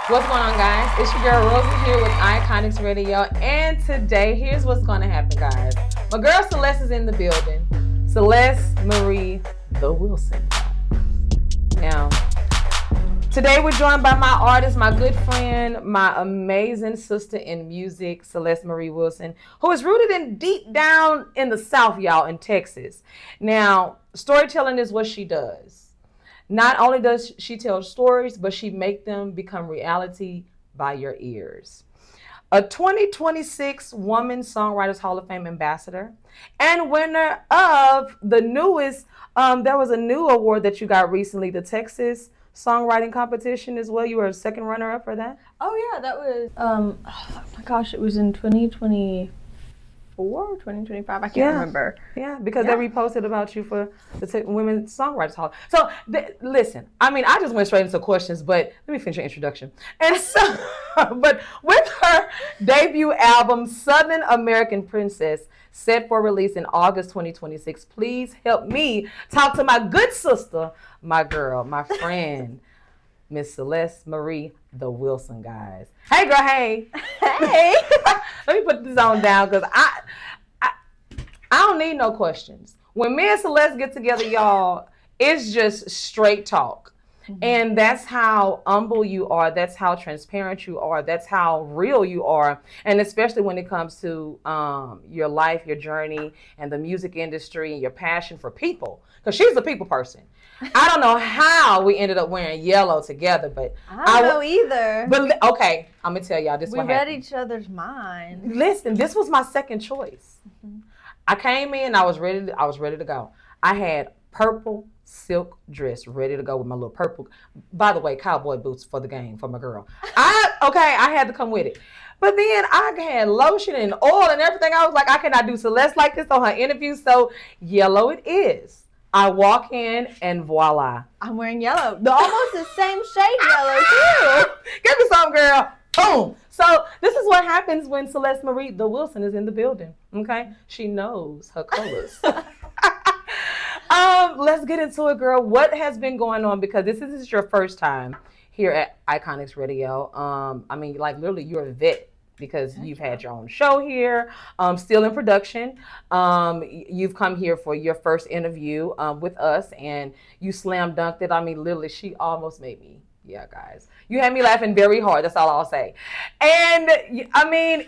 What's going on, guys? It's your girl Rosii here with Iconix Radio, and today, here's what's going to happen, guys. My girl Celeste is in the building. Celeste Marie Wilson. Now, today we're joined by my artist, my good friend, my amazing sister in music, Celeste Marie Wilson, who is rooted in deep down in the South, y'all, in Texas. Now, storytelling is what she does. Not only does she tell stories, but she make them become reality by your ears. A 2026 Woman Songwriters Hall of Fame ambassador and winner of the newest, there was a new award that you got recently, the Texas Songwriting Competition as well. You were a second runner-up for that? Oh yeah, that was, oh my gosh, it was in 2024, 2025, I can't remember. Yeah, because they reposted about you for the Women's Songwriters Hall. So, listen, I mean, I just went straight into questions, but let me finish your introduction. And so, but with her debut album, Southern American Princess, set for release in August 2026, please help me talk to my good sister, my girl, my friend, Miss Celeste Marie Wilson, guys. Hey, girl, hey. Hey. Let me put this on down because I don't need no questions. When me and Celeste get together, y'all, it's just straight talk. Mm-hmm. And that's how humble you are. That's how transparent you are. That's how real you are. And especially when it comes to your life, your journey, and the music industry, and your passion for people. Because she's a people person. I don't know how we ended up wearing yellow together, but I don't know either. But okay, I'm gonna tell y'all this. We read each other's minds. Listen, this was my second choice. Mm-hmm. I came in, I was ready to go. I had purple silk dress ready to go with my little purple. By the way, cowboy boots for the game for my girl. I had to come with it. But then I had lotion and oil and everything. I was like, I cannot do Celeste like this on her interview. So yellow it is. I walk in and voila. I'm wearing yellow. Almost the same shade yellow too. Give me some, girl. Boom. So this is what happens when Celeste Marie Wilson is in the building. Okay? She knows her colors. Let's get into it, girl. What has been going on? Because this is your first time here at Iconix Radio. I mean, like literally you're a vet. Because you've had your own show here, still in production. You've come here for your first interview with us, and you slam dunked it. I mean, literally, she almost made me. Yeah, guys. You had me laughing very hard. That's all I'll say. And, I mean,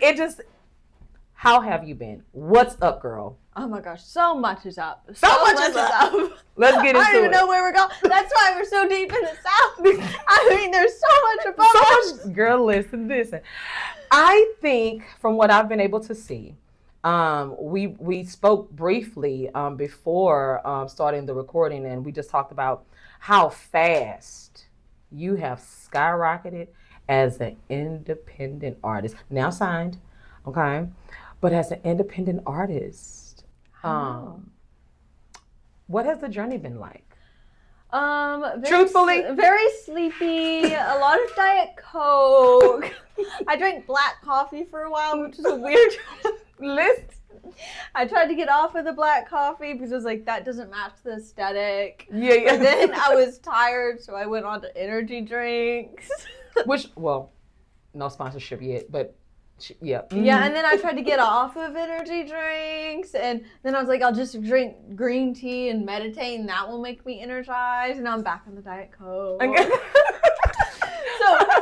how have you been? What's up, girl? Oh, my gosh. So much is up. So much is up. Let's get into it. I don't even know where we're going. That's why we're so deep in the South. I mean, there's so much above us. Girl, listen. I think from what I've been able to see, we spoke briefly before starting the recording, and we just talked about how fast you have skyrocketed as an independent artist. Now signed, okay? But as an independent artist, what has the journey been like? Truthfully, very sleepy, a lot of Diet Coke. I drank black coffee for a while, which is a weird list. I tried to get off of the black coffee because I was like, that doesn't match the aesthetic. Yeah. But then I was tired, so I went on to energy drinks. No sponsorship yet, but yeah. Mm-hmm. Yeah, and then I tried to get off of energy drinks, and then I was like, I'll just drink green tea and meditate, and that will make me energized, and now I'm back on the Diet Coke.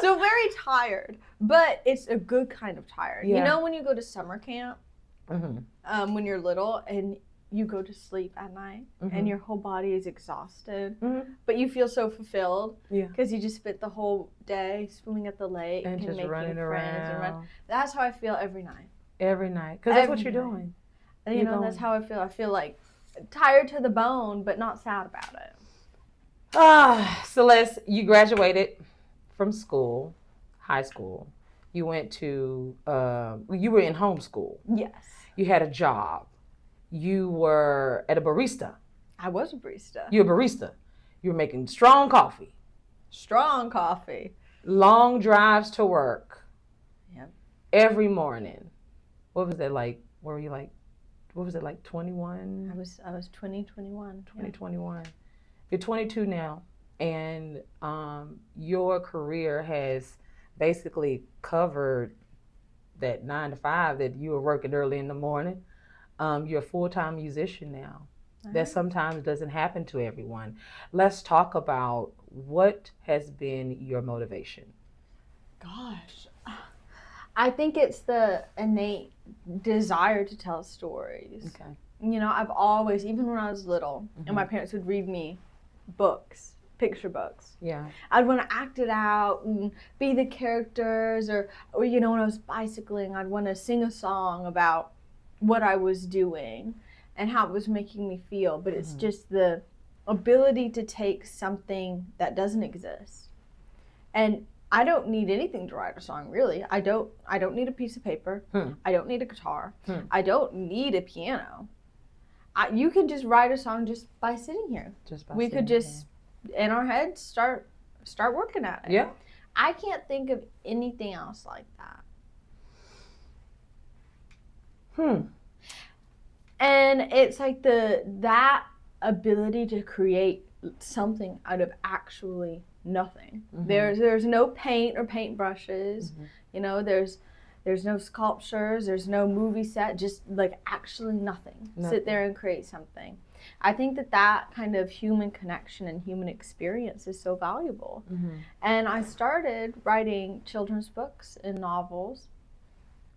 So very tired, but it's a good kind of tired. Yeah. You know when you go to summer camp, mm-hmm. When you're little, and you go to sleep at night, mm-hmm. and your whole body is exhausted, mm-hmm. but you feel so fulfilled because you just spent the whole day swimming at the lake and just making running friends around. That's how I feel every night. Every night, because that's what you're doing. And you know, that's how I feel. I feel like tired to the bone, but not sad about it. Celeste, you graduated from school, high school. You went to, you were in homeschool. Yes. You had a job. You were at a barista. I was a barista. You were a barista. You were making strong coffee. Strong coffee. Long drives to work. Yep. Every morning. What was that like? Were you like, what was it like 21? I was 2021. 2021. You're 22 now, and your career has basically covered that 9 to 5 that you were working early in the morning. You're a full-time musician now. That sometimes doesn't happen to everyone. Let's talk about what has been your motivation. Gosh, I think it's the innate desire to tell stories. Okay. You know, I've always, even when I was little, and my parents would read me books, picture books. Yeah. I'd want to act it out and be the characters, or you know, when I was bicycling, I'd want to sing a song about what I was doing and how it was making me feel. But it's just the ability to take something that doesn't exist. And I don't need anything to write a song, really. I don't need a piece of paper. I don't need a guitar. I don't need a piano. You can just write a song just by sitting here. We could just, in our heads, start working at it. Yeah. I can't think of anything else like that. And it's like that ability to create something out of actually nothing. There's no paint or paintbrushes. You know, there's no sculptures, there's no movie set, just like actually nothing. Sit there and create something. I think that kind of human connection and human experience is so valuable. And I started writing children's books and novels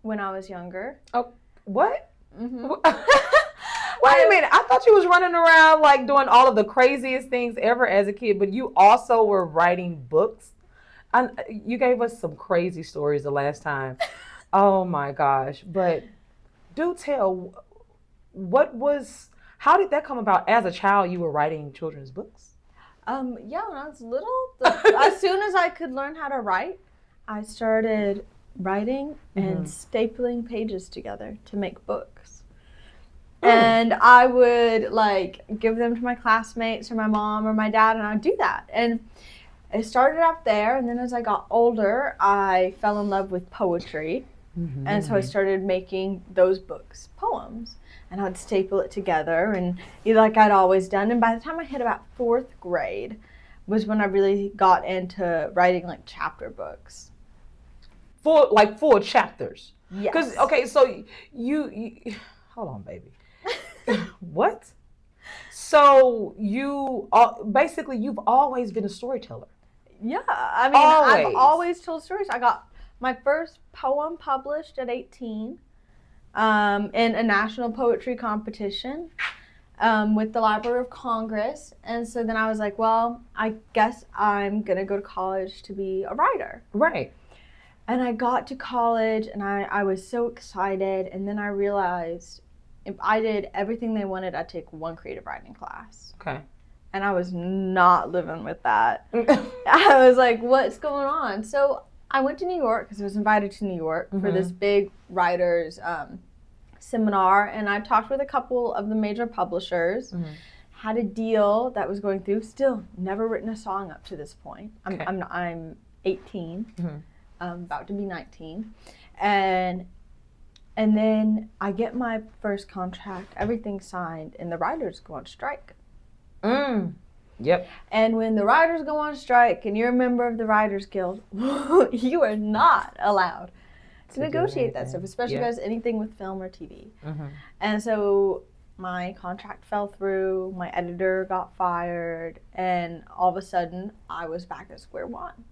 when I was younger. Oh, what? Wait a minute. I thought you was running around like doing all of the craziest things ever as a kid, but you also were writing books. You gave us some crazy stories the last time. Oh my gosh. But do tell, how did that come about? As a child, you were writing children's books? Yeah, when I was little, as soon as I could learn how to write, I started writing and stapling pages together to make books. And I would like give them to my classmates or my mom or my dad, and I'd do that. And it started up there, and then as I got older, I fell in love with poetry. And so I started making those books poems, and I'd staple it together, and like I'd always done. And by the time I hit about 4th grade was when I really got into writing like chapter books. Full chapters? Yes. Because, okay, so you hold on, baby. What? So basically you've always been a storyteller. Yeah, I mean, I've always told stories. I got my first poem published at 18 in a national poetry competition with the Library of Congress. And so then I was like, well, I guess I'm going to go to college to be a writer. Right. And I got to college, and I was so excited. And then I realized if I did everything they wanted, I'd take one creative writing class. Okay. And I was not living with that. I was like, what's going on? So I went to New York because I was invited to New York for this big writers seminar. And I talked with a couple of the major publishers, had a deal that was going through. Still never written a song up to this point. I'm 18, about to be 19. And then I get my first contract, everything signed, and the writers go on strike. Yep. And when the writers go on strike and you're a member of the Writers Guild, you are not allowed to negotiate that stuff, especially if it has anything with film or TV. And so my contract fell through, my editor got fired, and all of a sudden I was back at square one.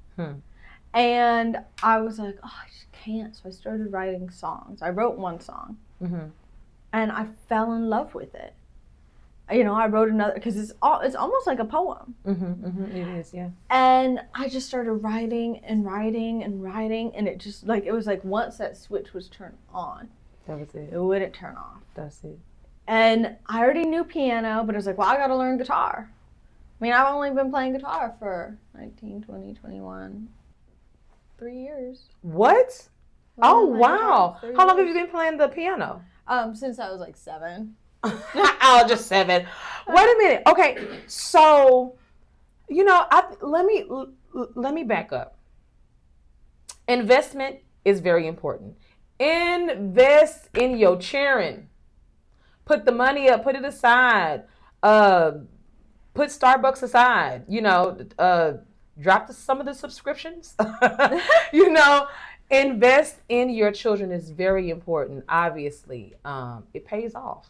And I was like, oh, I just can't. So I started writing songs. I wrote one song, and I fell in love with it. You know, I wrote another, because it's almost like a poem. It is, yeah. And I just started writing and writing and writing, and it was like once that switch was turned on, that was it. It wouldn't turn off. That's it. And I already knew piano, but I was like, well, I got to learn guitar. I mean, I've only been playing guitar for 19, 20, 21, 3 years. What? Oh, wow. How long have you been playing the piano? Since I was like 7. Oh, just 7. Wait a minute. Okay, so let me back up. Investment is very important. Invest in your cheering. Put the money up. Put it aside. Put Starbucks aside. drop some of the subscriptions. You know, invest in your children is very important. Obviously, it pays off.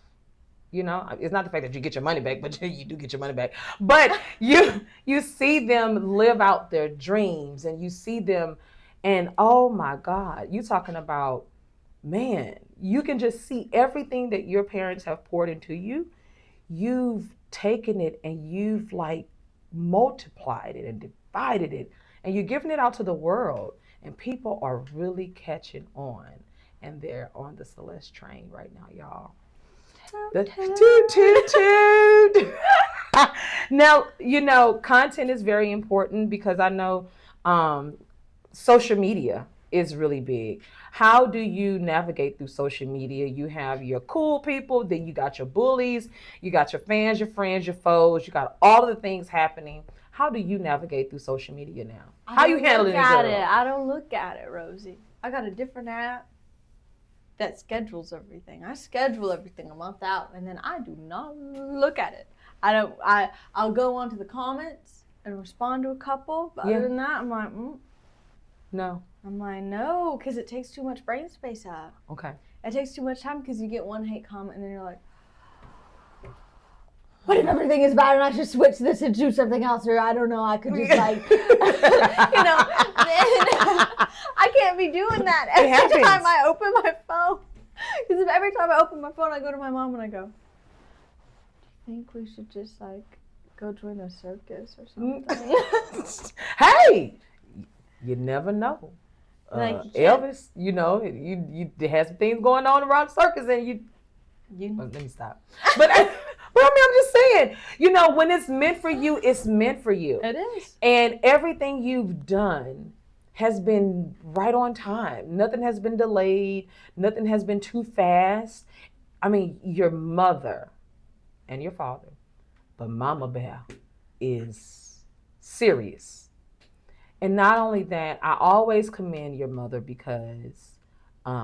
You know, it's not the fact that you get your money back, but you do get your money back. But you see them live out their dreams, and you see them, and oh my God, you talking about, man, you can just see everything that your parents have poured into you. You've taken it and you've like multiplied it and divided it, and you're giving it out to the world, and people are really catching on, and they're on the Celeste train right now, y'all. The toot. Now, you know, content is very important because I know social media is really big. How do you navigate through social media? You have your cool people, then you got your bullies, you got your fans, your friends, your foes, you got all of the things happening. How do you navigate through social media now? How you handling it? I don't look at it, Rosie. I got a different app that schedules everything. I schedule everything a month out, and then I do not look at it. I'll go onto the comments and respond to a couple, but other than that, I'm like, no. I'm like, no, because it takes too much brain space up. Okay. It takes too much time because you get one hate comment, and then you're like, what if everything is bad and I should switch this and do something else, or I don't know, I could just like, you know, I can't be doing that every time I open my phone. Because every time I open my phone, I go to my mom and I go, do you think we should just like go join a circus or something? Hey, you never know. Like, Elvis, you know, you had some things going on around the circus, and let me stop. But I mean, I'm just saying, you know, when it's meant for you, it's meant for you. It is. And everything you've done has been right on time. Nothing has been delayed. Nothing has been too fast. I mean, your mother and your father, but Mama Bear is serious. And not only that, I always commend your mother because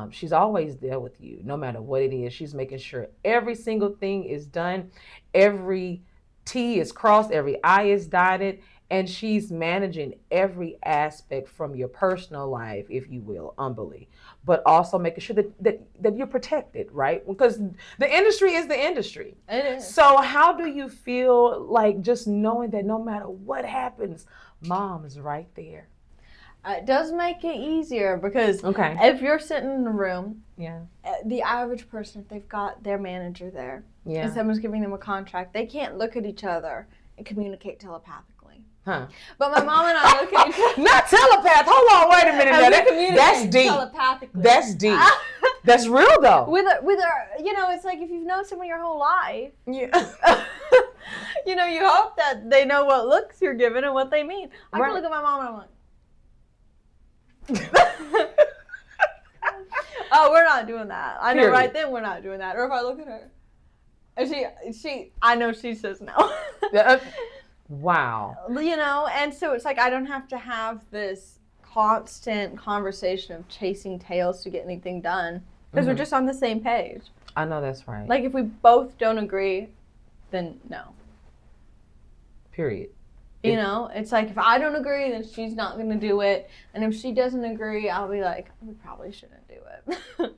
she's always there with you, no matter what it is. She's making sure every single thing is done, every T is crossed, every I is dotted, and she's managing every aspect from your personal life, if you will, humbly, but also making sure that you're protected, right? Because the industry is the industry. It is. So how do you feel like just knowing that no matter what happens, Mom is right there? It does make it easier because if you're sitting in a room, the average person, if they've got their manager there and someone's giving them a contract, they can't look at each other and communicate telepathically. Huh. But my mom and I look at each other. Not telepath. Hold on, wait a minute. That's deep. Telepathically. That's deep. That's real though. With our, you know, it's like if you've known someone your whole life, you know, you hope that they know what looks you're giving and what they mean. I can look at my mom and I'm like, oh, we're not doing that. I know right then we're not doing that. Or if I look at her, and she, I know she says no. Wow. You know, and so it's like I don't have to have this constant conversation of chasing tails to get anything done because we're just on the same page. I know that's right. Like if we both don't agree, then no. Period. You know, it's like if I don't agree, then she's not going to do it. And if she doesn't agree, I'll be like, we probably shouldn't do it.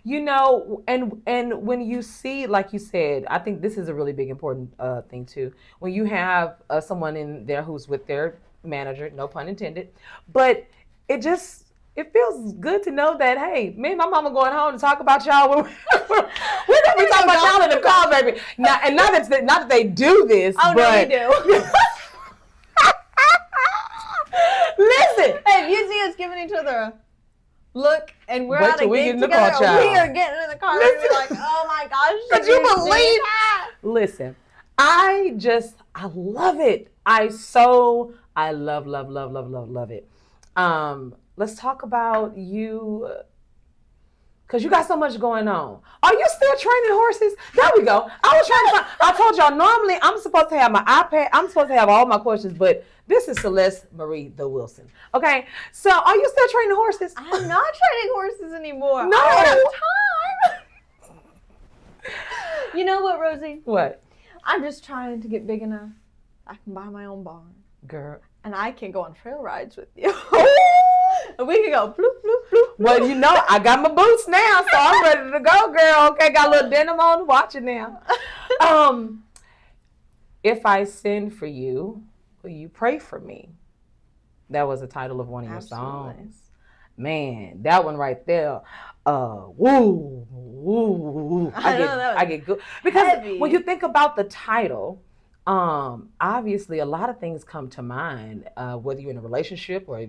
You know, and when you see, like you said, I think this is a really big important thing too. When you have someone in there who's with their manager, no pun intended, but it feels good to know that, hey, me and my mama going home to talk about y'all. We're gonna be talking about y'all in the car, baby. Not that they do this. Oh, but... no, we do. Listen. Hey, if you see us giving each other a look and we're at a gig together, we are getting in the car and we're like, oh my gosh. Could you believe that? Listen, I love it. I love it. Let's talk about you, because you got so much going on. Are you still training horses? There we go. I told y'all, normally I'm supposed to have my iPad. I'm supposed to have all my questions, but this is Celeste Marie Wilson. Okay, so are you still training horses? I'm not training horses anymore. No. I don't have time. You know what, Rosie? What? I'm just trying to get big enough I can buy my own barn. Girl. And I can go on trail rides with you. And we can go bloop, bloop, bloop. Well, you know, I got my boots now, so I'm ready to go, girl. Okay, got a little denim on. Watch it now. If I sin for you, will you pray for me? That was the title of one of your songs. Man, that one right there. Woo, woo. I get good. Because heavy. When you think about the title, obviously a lot of things come to mind, whether you're in a relationship or,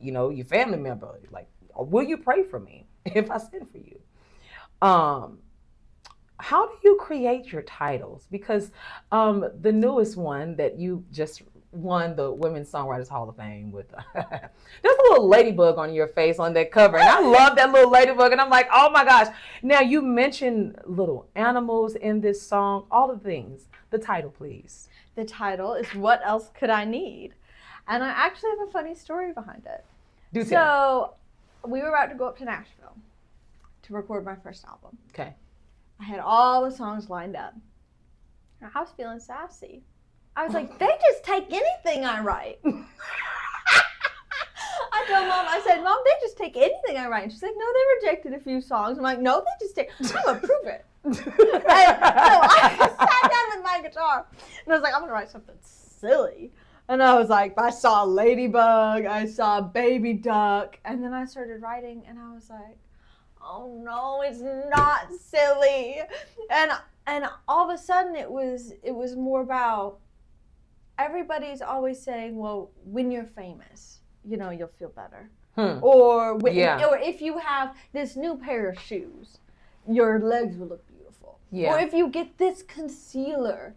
you know, your family member. Like, will you pray for me if I sin for you? How do you create your titles? Because the newest one that you just won the Women's Songwriters Hall of Fame with, there's a little ladybug on your face on that cover. And I love that little ladybug. And I'm like, oh my gosh. Now you mentioned little animals in this song, all the things. The title, please. The title is What Else Could I Need? And I actually have a funny story behind it. Do tell. So we were about to go up to Nashville to record my first album. Okay. I had all the songs lined up. And I was feeling sassy. I was like, they just take anything I write. I told Mom, I said, Mom, they just take anything I write. And she's like, no, they rejected a few songs. I'm like, no, they just take, I'm going to prove it. And so I sat down with my guitar and I was like, I'm going to write something silly. And I was like, I saw a ladybug, I saw a baby duck. And then I started writing and I was like, oh no, it's not silly. And all of a sudden it was more about, everybody's always saying, well, when you're famous, you know, you'll feel better. Or if you have this new pair of shoes, your legs will look beautiful. Yeah. Or if you get this concealer,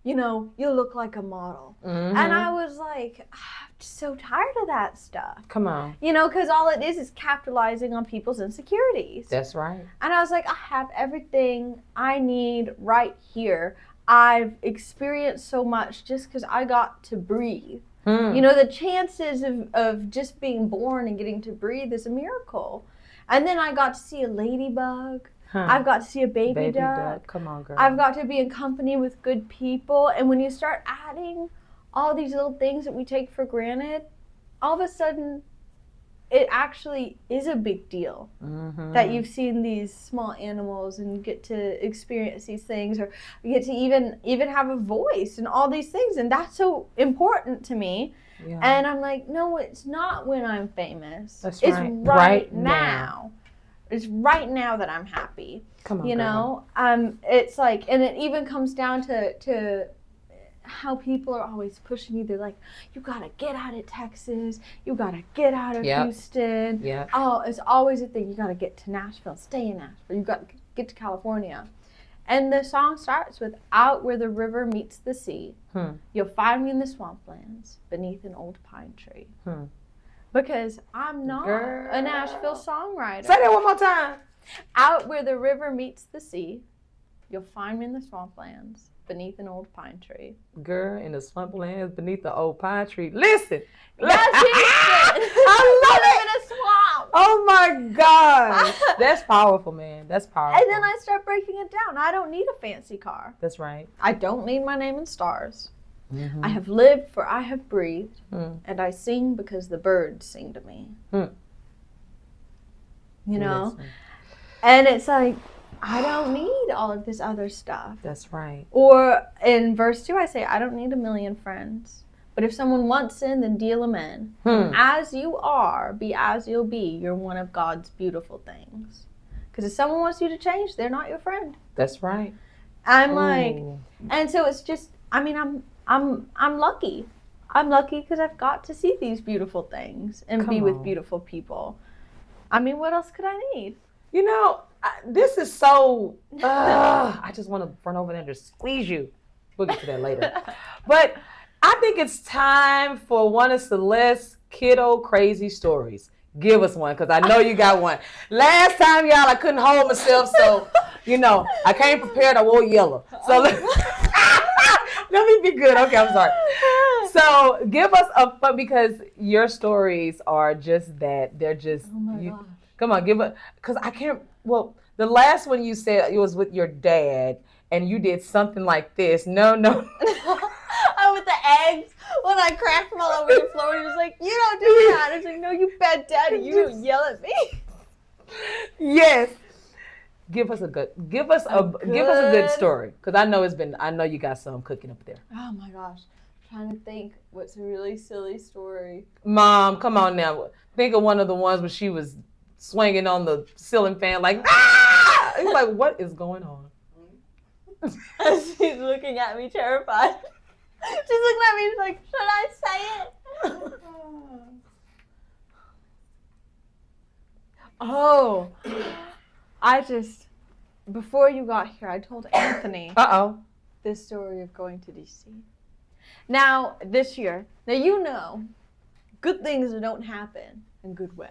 you know, you'll look like a model. Mm-hmm. And I was like, I'm just so tired of that stuff. Come on. You know, because all it is capitalizing on people's insecurities. That's right. And I was like, I have everything I need right here. I've experienced so much just because I got to breathe. You know, the chances of just being born and getting to breathe is a miracle. And then I got to see a ladybug. I've got to see a baby duck. Come on, girl. I've got to be in company with good people. And when you start adding all these little things that we take for granted, all of a sudden, it actually is a big deal that you've seen these small animals and get to experience these things, or you get to even have a voice and all these things. And that's so important to me. Yeah. And I'm like, no, it's not when I'm famous. That's it's right now. It's right now that I'm happy. Come on, you know, it's like, and it even comes down to how people are always pushing you. They're like, you gotta get out of Texas. You gotta get out of Houston. Yeah. Oh, it's always a thing. You gotta get to Nashville. Stay in Nashville. You gotta get to California. And the song starts with, out where the river meets the sea, you'll find me in the swamplands beneath an old pine tree. Because I'm not a Nashville songwriter. Say that one more time. Out where the river meets the sea, you'll find me in the swamplands beneath an old pine tree. Girl, in the swamplands beneath the old pine tree. Listen. That's Houston. I love it. In a swamp. Oh my God. That's powerful, man. That's powerful. And then I start breaking it down. I don't need a fancy car. That's right. I don't need my name in stars. I have lived for I have breathed, and I sing because the birds sing to me. You know? Listen. And it's like, I don't need all of this other stuff. That's right. Or in verse 2, I say, I don't need a million friends. But if someone wants in, then deal them in. As you are, be as you'll be. You're one of God's beautiful things. Because if someone wants you to change, they're not your friend. That's right. I'm like, and so it's just, I mean, I'm lucky. I'm lucky because I've got to see these beautiful things and be with beautiful people. I mean, what else could I need? You know, this is so, I just want to run over there and just squeeze you. We'll get to that later. But I think it's time for one of Celeste's kiddo crazy stories. Give us one, because I know you got one. Last time, y'all, I couldn't hold myself, so, you know, I came prepared. I wore yellow. So let me be good. Okay, I'm sorry. So give us a fun, because your stories are just that. They're just, gosh. Come on, give it, because I can't, well, the last one you said it was with your dad, and you did something like this. No. Oh, with the eggs. When I cracked him all over the floor. And he was like, "You don't do that." I was like, "No, you bad daddy. You don't yell at me." Yes. Give us a good story, because I know you got some cooking up there. Oh my gosh, I'm trying to think what's a really silly story. Mom, come on now. Think of one of the ones where she was swinging on the ceiling fan like, ah! It's like, what is going on? She's looking at me terrified. She's looking at me like, should I say it? Oh, before you got here, I told Anthony this story of going to DC. Now, this year, good things don't happen in good ways.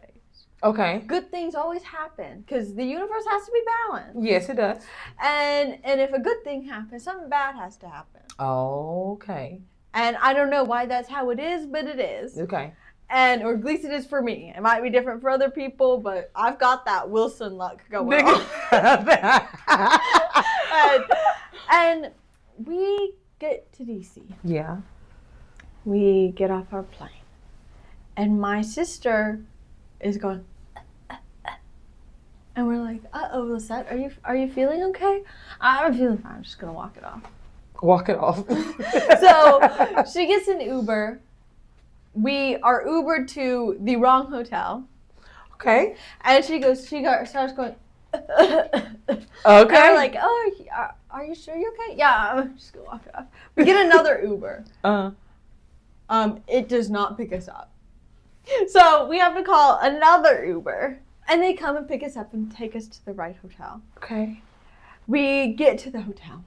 Okay. Good things always happen because the universe has to be balanced. Yes, it does. And if a good thing happens, something bad has to happen. Okay. And I don't know why that's how it is, but it is. Okay. Or at least it is for me. It might be different for other people, but I've got that Wilson luck going on. and we get to DC. Yeah. We get off our plane. And my sister is going, and we're like, uh-oh, Lisette, are you feeling okay? I'm feeling fine. I'm just going to walk it off. Walk it off. So she gets an Uber. We are Ubered to the wrong hotel. Okay. And starts going, okay. And we're like, oh, are you sure you're okay? Yeah, I'm just going to walk it off. We get another Uber. It does not pick us up. So we have to call another Uber. And they come and pick us up and take us to the right hotel. Okay. We get to the hotel.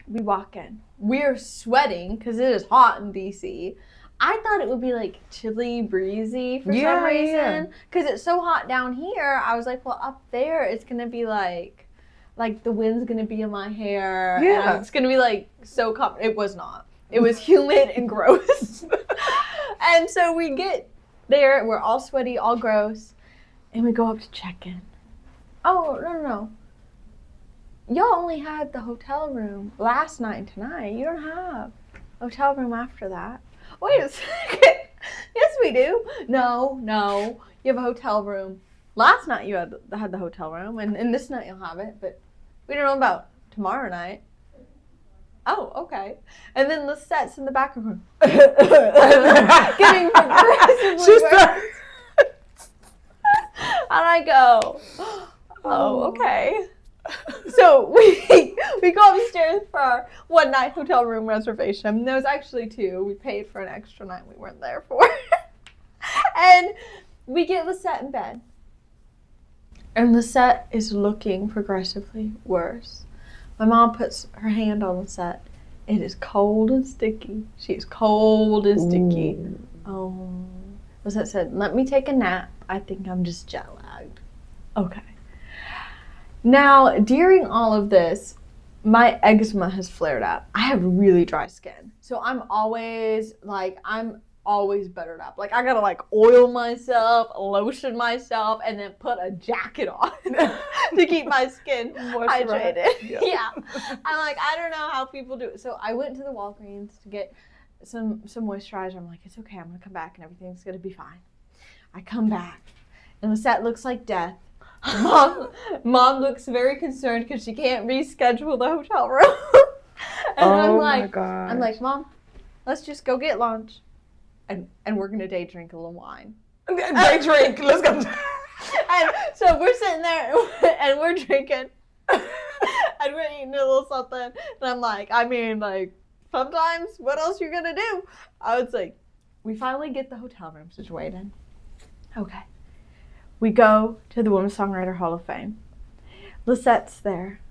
We walk in. We're sweating because it is hot in DC. I thought it would be like chilly, breezy for some reason. Because it's so hot down here. I was like, well, up there it's going to be like the wind's going to be in my hair. Yeah. And it's going to be like so comfortable. It was not. It was humid and gross. And so we get there. We're all sweaty, all gross. And we go up to check in. Oh, no. Y'all only had the hotel room last night and tonight. You don't have a hotel room after that. Wait a second. Yes, we do. No. You have a hotel room. Last night you had the hotel room, and this night you'll have it, but we don't know about tomorrow night. Oh, okay. And then Lisette's in the back of the room. Getting progressively worse. And I go, oh, okay. So we go upstairs for our one night hotel room reservation. There was actually 2. We paid for an extra night we weren't there for. And we get Lisette in bed. And Lisette is looking progressively worse. My mom puts her hand on Lisette. It is cold and sticky. She is cold and sticky. Lisette said, let me take a nap. I think I'm just jet lagged. Okay. Now, during all of this, my eczema has flared up. I have really dry skin. So I'm always buttered up. Like, I gotta oil myself, lotion myself, and then put a jacket on to keep my skin hydrated. Yeah. I'm like, I don't know how people do it. So I went to the Walgreens to get some moisturizer. I'm like, it's okay. I'm gonna come back and everything's gonna be fine. I come back and Lisette looks like death. Mom looks very concerned because she can't reschedule the hotel room. And I'm like, Mom, let's just go get lunch, and we're gonna day drink a little wine. Day drink, let's go. And so we're sitting there and we're drinking, and we're eating a little something. And I'm like, sometimes what else you gonna do? I was like, we finally get the hotel room situated. Okay. We go to the Women's Songwriter Hall of Fame. Lisette's there,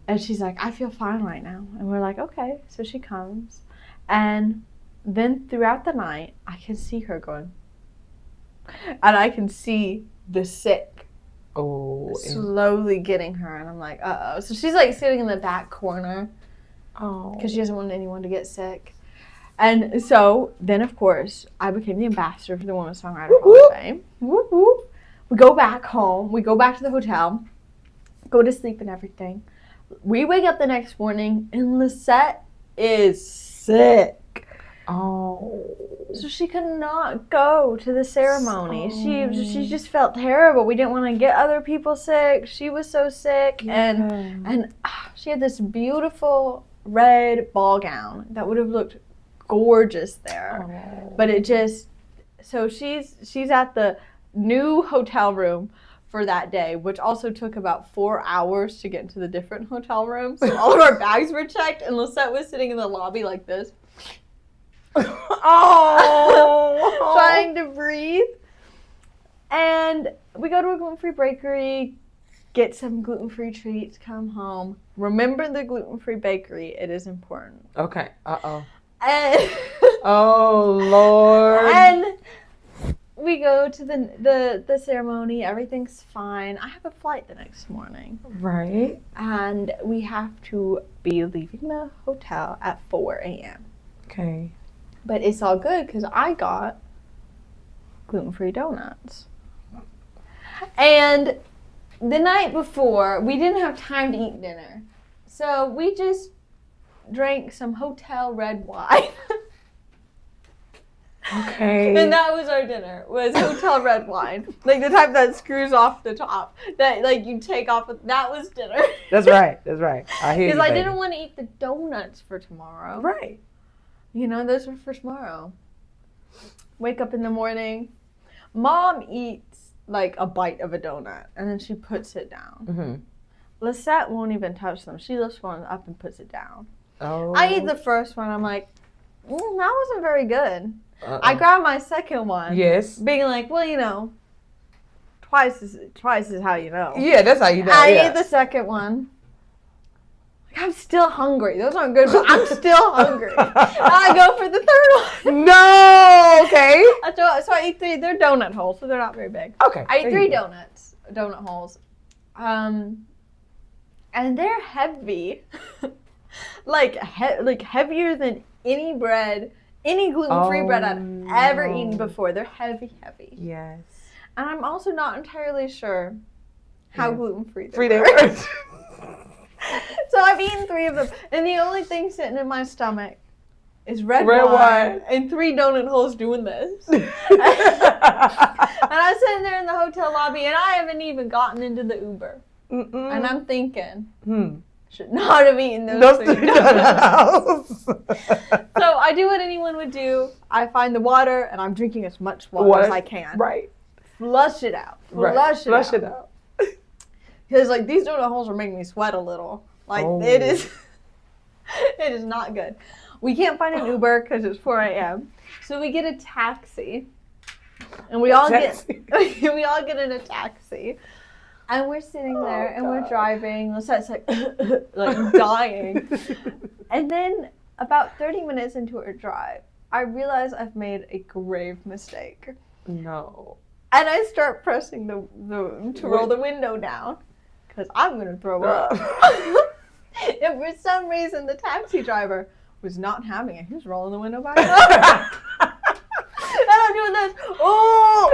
and she's like, I feel fine right now. And we're like, okay. So she comes, and then throughout the night, I can see her going, and I can see the sick slowly getting her, and I'm like, uh-oh. So she's sitting in the back corner because she doesn't want anyone to get sick. And so then, of course, I became the ambassador for the Women's Songwriter Hall of Fame. Whoop, whoop. We go back home. We go back to the hotel, go to sleep and everything. We wake up the next morning, and Lisette is sick. Oh. So she could not go to the ceremony. She just felt terrible. We didn't want to get other people sick. She was so sick. Yeah. And she had this beautiful red ball gown that would have looked gorgeous there. Oh. But it just, so she's at the new hotel room for that day, which also took about 4 hours to get into the different hotel rooms. So all of our bags were checked, and Lisette was sitting in the lobby like this. Oh. Trying to breathe. And we go to a gluten-free bakery, get some gluten-free treats, come home. Remember the gluten-free bakery. It is important. Okay. Uh-oh. And oh, Lord. And we go to the ceremony. Everything's fine. I have a flight the next morning. Right. And we have to be leaving the hotel at 4 a.m. Okay. But it's all good because I got gluten-free donuts. And the night before, we didn't have time to eat dinner. So we just drank some hotel red wine. Okay. And that was our dinner, was hotel red wine. Like the type that screws off the top. That like you take off, that was dinner. That's right. That's right. I hear you, Because I baby. didn't want to eat the donuts for tomorrow. Right. You know, those were for tomorrow. Wake up in the morning. Mom eats like a bite of a donut and then she puts it down. Mm-hmm. Lisette won't even touch them. She lifts one up and puts it down. Oh. I eat the first one. I'm like, that wasn't very good. Uh-oh. I grab my second one. Yes. Being like, well, you know, twice is how you know. Yeah, that's how you know. I eat the second one. Like, I'm still hungry. Those aren't good, but I'm still hungry. And I go for the third one. No. Okay. So I eat 3. They're donut holes, so they're not very big. Okay. I eat there 3 you go. donut holes. And they're heavy. like heavier than any bread, any gluten-free bread I've ever eaten before. They're heavy. Yes. And I'm also not entirely sure how gluten-free they were. So I've eaten 3 of them, and the only thing sitting in my stomach is red wine and 3 donut holes doing this. And I'm sitting there in the hotel lobby, and I haven't even gotten into the Uber. Mm-mm. And I'm thinking, should not have eaten those 3 donuts. So I do what anyone would do. I find the water, and I'm drinking as much water as I can. Right. Flush it out. Flush it out. Because like these donut holes are making me sweat a little. Like it is not good. We can't find an Uber because it's 4 a.m. So we get a taxi, and we all get in a taxi, and we're sitting there and we're driving. Lisette's like like dying, and then about 30 minutes into our drive, I realize I've made a grave mistake. No. And I start pressing to roll the window down because I'm gonna throw up. And for some reason, the taxi driver was not having it. He was rolling the window back up. And I'm doing this. Oh!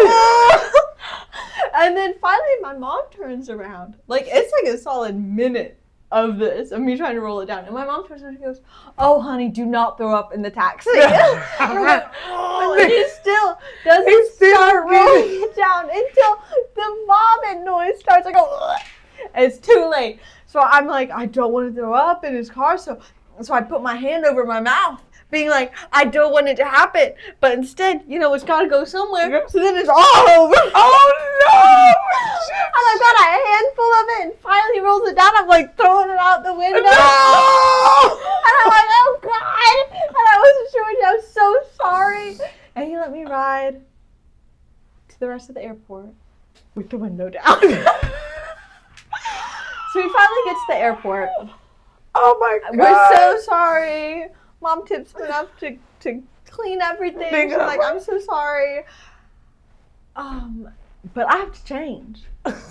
And then finally, my mom turns around. Like, it's like a solid minute of this, of me trying to roll it down. And my mom turns around and she goes, "Oh, honey, do not throw up in the taxi." And like, oh, and he still doesn't start rolling it down until the vomit noise starts. I go, ugh. It's too late. So I'm like, I don't want to throw up in his car. So I put my hand over my mouth, being like, I don't want it to happen. But instead, you know, it's got to go somewhere. So then it's all over. Oh, no. And I've got a handful of it. And finally he rolls it down. I'm like throwing it out the window. No. And I'm like, oh, God. And I wasn't sure what to do. I was so sorry. And he let me ride to the rest of the airport with the window down. So we finally get to the airport. Oh my God. We're so sorry. Mom tips me up to clean everything. She's like, I'm so sorry. But I have to change. Because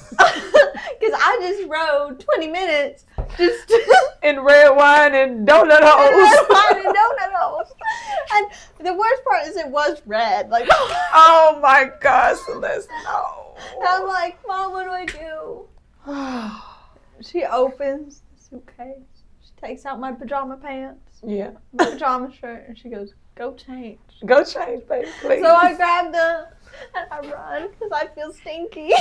I just rode 20 minutes just in red wine and donut holes. And the worst part is it was red. Like, oh my God, Celeste, no. And I'm like, Mom, what do I do? She opens the suitcase. She takes out my pajama pants. Yeah. My pajama shirt, and she goes, go change. Go change, baby, please. So I grabbed them and I run because I feel stinky.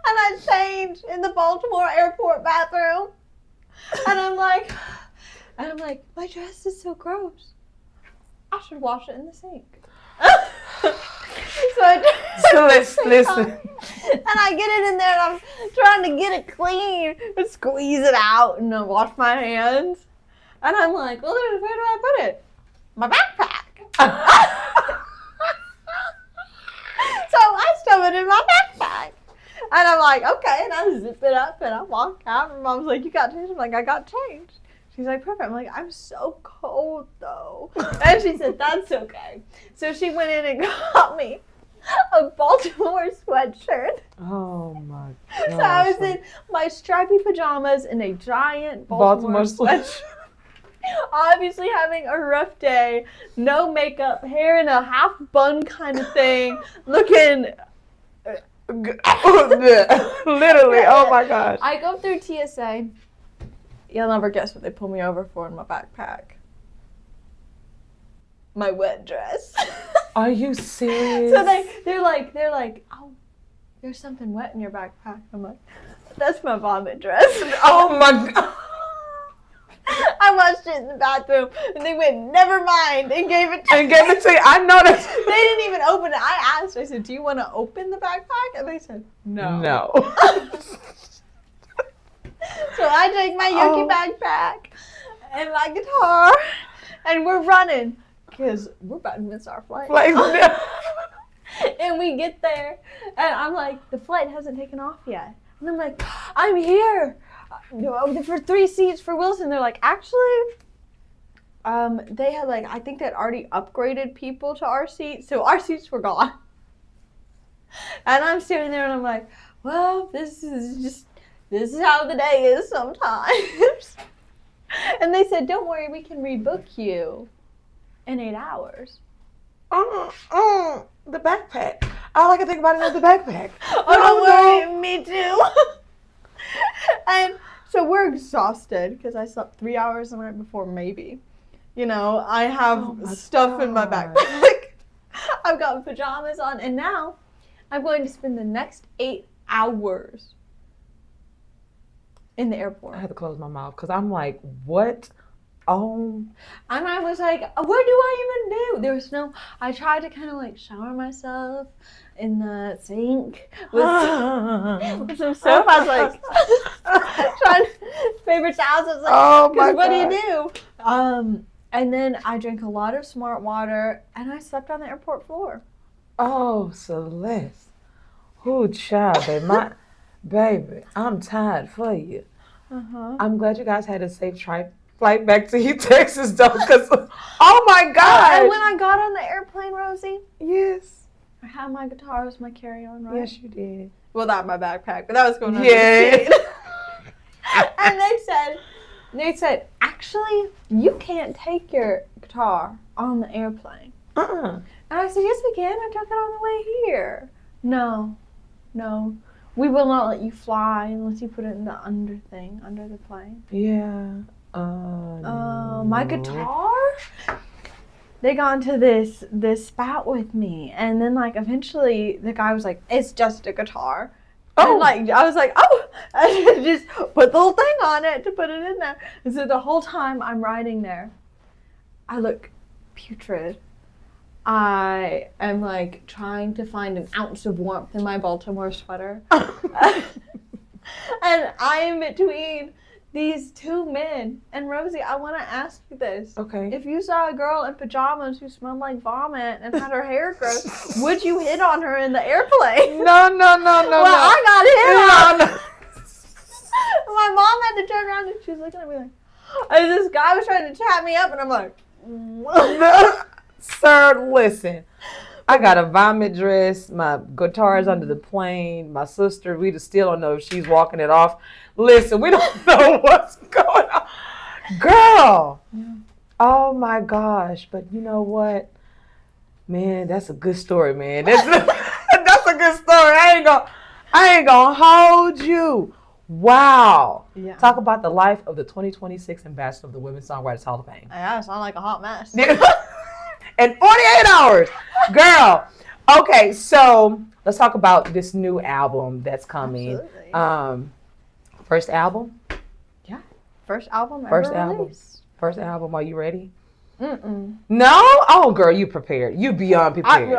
And I change in the Baltimore airport bathroom. And I'm like, my dress is so gross. I should wash it in the sink. So listen. And I get it in there and I'm trying to get it clean and squeeze it out and I wash my hands. And I'm like, well, where do I put it? My backpack. So I stuff it in my backpack. And I'm like, okay. And I zip it up and I walk out. And Mom's like, you got changed? I'm like, I got changed. She's like, perfect. I'm like, I'm so cold though. And she said, that's okay. So she went in and got me a Baltimore sweatshirt. Oh my God. So I was in my stripy pajamas and a giant Baltimore sweatshirt. Obviously having a rough day, no makeup, hair in a half bun kind of thing, looking... Literally, oh my gosh. I go through TSA. You'll never guess what they pull me over for in my backpack. My wet dress. Are you serious? So they're like, oh, there's something wet in your backpack. I'm like, that's my vomit dress. Oh my God. I washed it in the bathroom, and they went, never mind, and gave it to me. I noticed. They didn't even open it. I asked, I said, do you want to open the backpack? And they said, no. No. So I take my yucky backpack and my guitar, and we're running, because we're about to miss our flight. And we get there, and I'm like, the flight hasn't taken off yet. And I'm like, I'm here. For 3 seats for Wilson. They're like, actually, they had I think they'd already upgraded people to our seats, so our seats were gone. And I'm standing there and I'm like, well, this is how the day is sometimes. And they said, don't worry, we can rebook you in 8 hours. The backpack. All I can think about is the backpack. Oh, don't worry, me too. And so we're exhausted because I slept 3 hours the night before, maybe. You know, I have stuff in my backpack. I've got pajamas on, and now I'm going to spend the next 8 hours in the airport. I had to close my mouth because I'm like, what? Oh. And I was like, what do I even do? There was I tried to kind of shower myself in the sink with some soap. I was like, trying paper towels. I was like, oh my God. What do you do? And then I drank a lot of smart water and I slept on the airport floor. Oh, Celeste. Ooh, child, baby. Baby, I'm tired for you. I'm glad you guys had a safe flight back to Texas, though, because, oh my God. And when I got on the airplane, Rosie. Yes. I had my guitar as my carry-on, right? Yes, you did. Well, not my backpack, but that was going on. Yeah. And they said, actually, you can't take your guitar on the airplane. And I said, yes, we can. I took it on the way here. No. We will not let you fly unless you put it in the under the plane. Yeah. My guitar? They got into this spat with me, and then eventually the guy was like, "It's just a guitar." Oh. And I was like, "Oh!" I just put the whole thing on it to put it in there. And so the whole time I'm riding there, I look putrid. I am trying to find an ounce of warmth in my Baltimore sweater, and I am between these 2 men. And Rosie, I want to ask you this. Okay. If you saw a girl in pajamas who smelled like vomit and had her hair gross, would you hit on her in the airplane? No. Well, I got hit on. My mom had to turn around and she was looking at me and this guy was trying to chat me up, and I'm like, sir, listen. I got a vomit dress. My guitar is under the plane. My sister, we just still don't know if she's walking it off. Listen, we don't know what's going on. Girl. Yeah. Oh, my gosh. But you know what? Man, that's a good story, man. That's a good story. I ain't gonna hold you. Wow. Yeah. Talk about the life of the 2026 ambassador of the Women's Songwriters Hall of Fame. Yeah, I sound like a hot mess. In 48 hours. Girl. Okay, so let's talk about this new album that's coming. Absolutely. First album? Yeah. First album First ever album. released. First album. Are you ready? Mm-mm. No? Oh, girl, you prepared. You beyond prepared.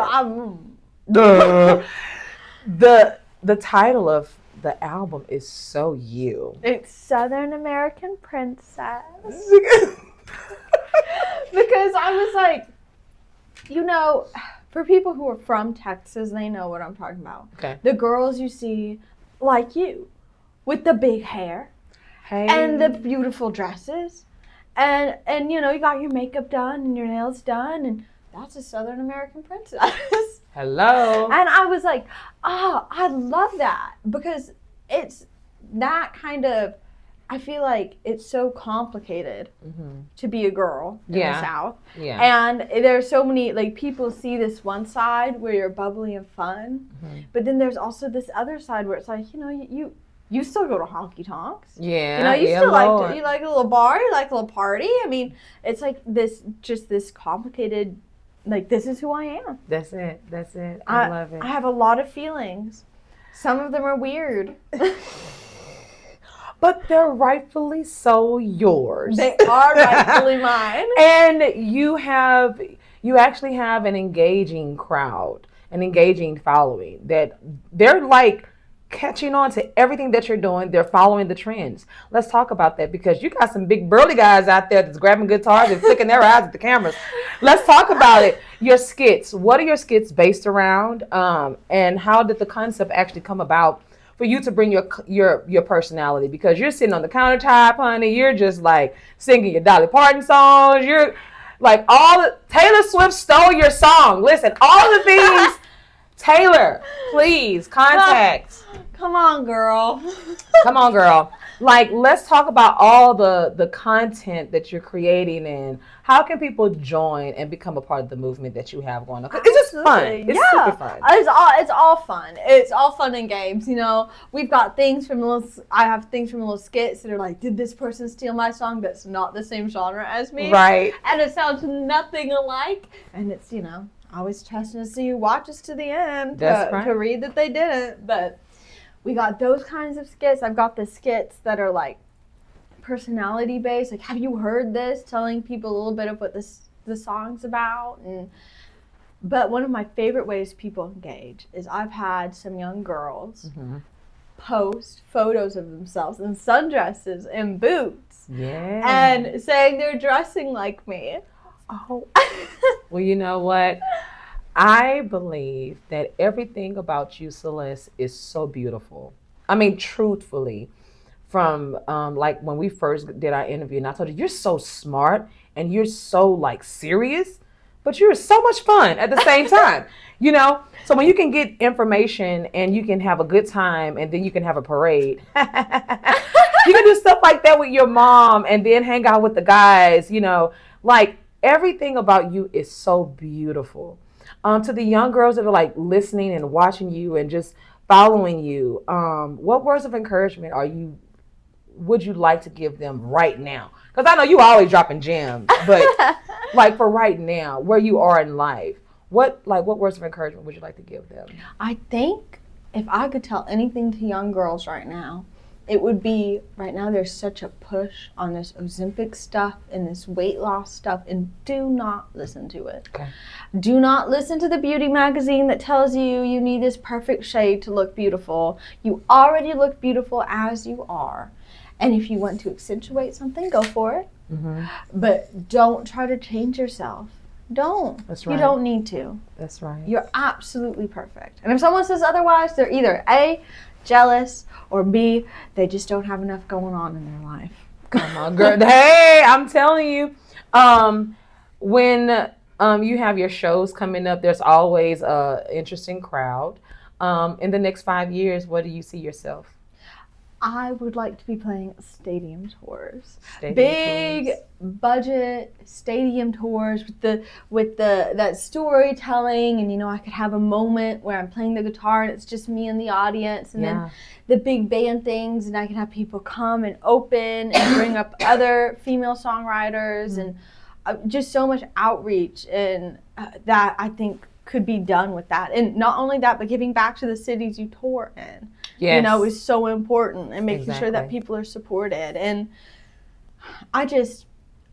The title of the album is So You. It's Southern American Princess. Because I was like, you know, for people who are from Texas, they know what I'm talking about. Okay. The girls you see, like you, with the big hair, and the beautiful dresses, and you know, you got your makeup done and your nails done, and that's a Southern American princess. Hello. And I was like, oh, I love that, because it's that kind of, I feel like it's so complicated to be a girl in the South. Yeah. And there's so many, like, people see this one side where you're bubbly and fun, but then there's also this other side where it's like, you know, you still go to honky tonks. Yeah. You know, you still like you like a little bar, you like a little party. I mean, it's like this complicated, like, this is who I am. That's it. I love it. I have a lot of feelings. Some of them are weird. But they're rightfully so yours. They are rightfully mine. And you actually have an engaging crowd, an engaging following that they're like catching on to everything that you're doing. They're following the trends. Let's talk about that, because you got some big burly guys out there that's grabbing guitars and flicking their eyes at the cameras. Let's talk about it. Your skits. What are your skits based around? And how did the concept actually come about for you to bring your personality? Because you're sitting on the countertop, honey. You're just like singing your Dolly Parton songs. You're like Taylor Swift stole your song. Listen, all the things. Taylor, please contact. Come on, girl. Come on, girl. Like, let's talk about all the content that you're creating, and how can people join and become a part of the movement that you have going on? It's just fun. It's super fun. It's all fun. It's all fun and games. You know, we've got I have things from little skits that are like, did this person steal my song that's not the same genre as me? Right. And it sounds nothing alike. And it's, you know, always testing to see who watches to the end to read that they didn't. But we got those kinds of skits. I've got the skits that are like personality based. Like, have you heard this? Telling people a little bit of what the song's about. But one of my favorite ways people engage is I've had some young girls post photos of themselves in sundresses and boots. Yeah. And saying they're dressing like me. Oh. Well, you know what? I believe that everything about you, Celeste, is so beautiful. I mean, truthfully, from like when we first did our interview, and I told you, you're so smart and you're so like serious, but you're so much fun at the same time. You know, so when you can get information and you can have a good time, and then you can have a parade. You can do stuff like that with your mom, and then hang out with the guys. You know, like, everything about you is so beautiful. To the young girls that are like listening and watching you and just following you, what words of encouragement would you like to give them right now? Because I know you always dropping gems, but like for right now, where you are in life, what words of encouragement would you like to give them? I think if I could tell anything to young girls right now, it would be, right now there's such a push on this Ozempic stuff and this weight loss stuff, and do not listen to it. Okay. Do not listen to the beauty magazine that tells you you need this perfect shade to look beautiful. You already look beautiful as you are. And if you want to accentuate something, go for it. But don't try to change yourself. Don't. That's right. You don't need to. That's right. You're absolutely perfect. And if someone says otherwise, they're either A, jealous, or B, they just don't have enough going on in their life. Come on, girl. Hey, I'm telling you, when you have your shows coming up, there's always an interesting crowd. In the next 5 years, what do you see yourself? I would like to be playing stadium tours. Big budget stadium tours with that storytelling, and I could have a moment where I'm playing the guitar and it's just me and the audience, and then the big band things, and I can have people come and open and bring up other female songwriters, and just so much outreach, and that I think could be done with that. And not only that, but giving back to the cities you tour in. Yes. Is so important, and making sure that people are supported. And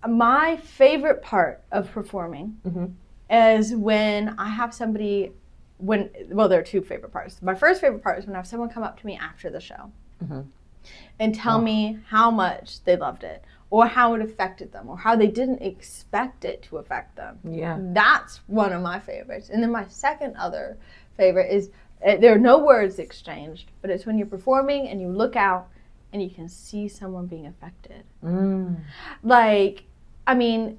my favorite part of performing is when I have somebody, there are two favorite parts. My first favorite part is when I have someone come up to me after the show and tell me how much they loved it, or how it affected them, or how they didn't expect it to affect them. Yeah. That's one of my favorites. And then my second other favorite is, there are no words exchanged, but it's when you're performing and you look out and you can see someone being affected.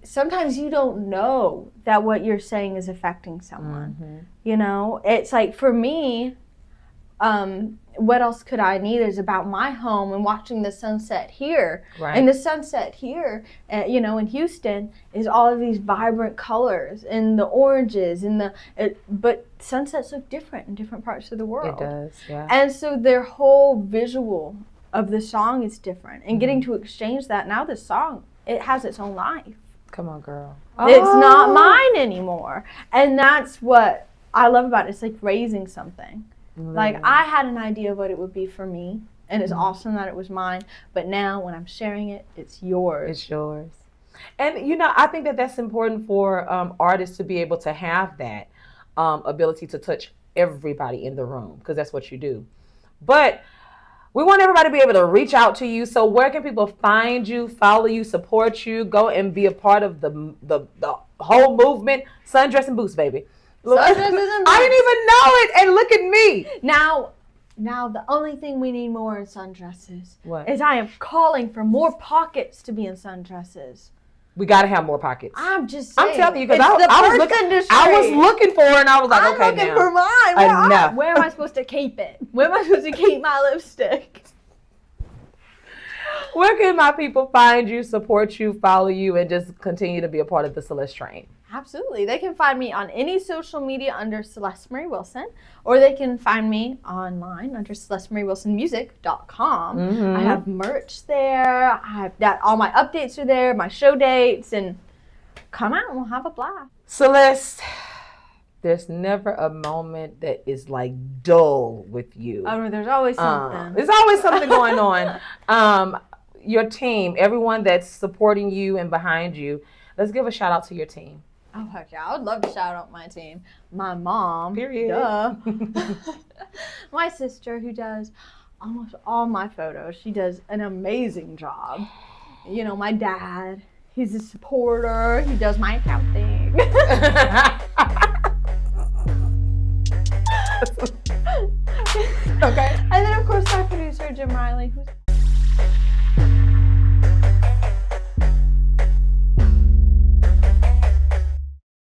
Sometimes you don't know that what you're saying is affecting someone. It's like, for me, what else could I need is about my home and watching the sunset here. Right. And the sunset here, in Houston, is all of these vibrant colors and the oranges but sunsets look different in different parts of the world. It does, yeah. And so their whole visual of the song is different. And getting to exchange that, now the song, it has its own life. Come on, girl. It's not mine anymore. And that's what I love about it. It's like raising something. Like, I had an idea of what it would be for me, and it's awesome that it was mine, but now when I'm sharing it, it's yours. It's yours. And, I think that that's important for artists to be able to have that ability to touch everybody in the room, because that's what you do. But we want everybody to be able to reach out to you. So where can people find you, follow you, support you, go and be a part of the whole movement? Sundress and boots, baby. I didn't even know it, and look at me. Now the only thing we need more in sundresses is I am calling for more pockets to be in sundresses. We got to have more pockets. I'm just saying. I'm telling you, because I was looking for it, and I was like, okay, I'm looking for mine. Enough. Where am I supposed to keep it? Where am I supposed to keep my lipstick? Where can my people find you, support you, follow you, and just continue to be a part of the Celeste train? Absolutely. They can find me on any social media under Celeste Marie Wilson, or they can find me online under CelesteMarieWilsonMusic.com. I have merch there. I have all my updates are there, my show dates, and come out and we'll have a blast. Celeste, there's never a moment that is like dull with you. Oh, there's always something. There's always something going on. Your team, everyone that's supporting you and behind you, let's give a shout out to your team. Oh, heck yeah. I would love to shout out my team. My mom. Period. Duh. My sister, who does almost all my photos. She does an amazing job. My dad, he's a supporter. He does my accounting. Okay. And then, of course, my producer, Jim Riley, who's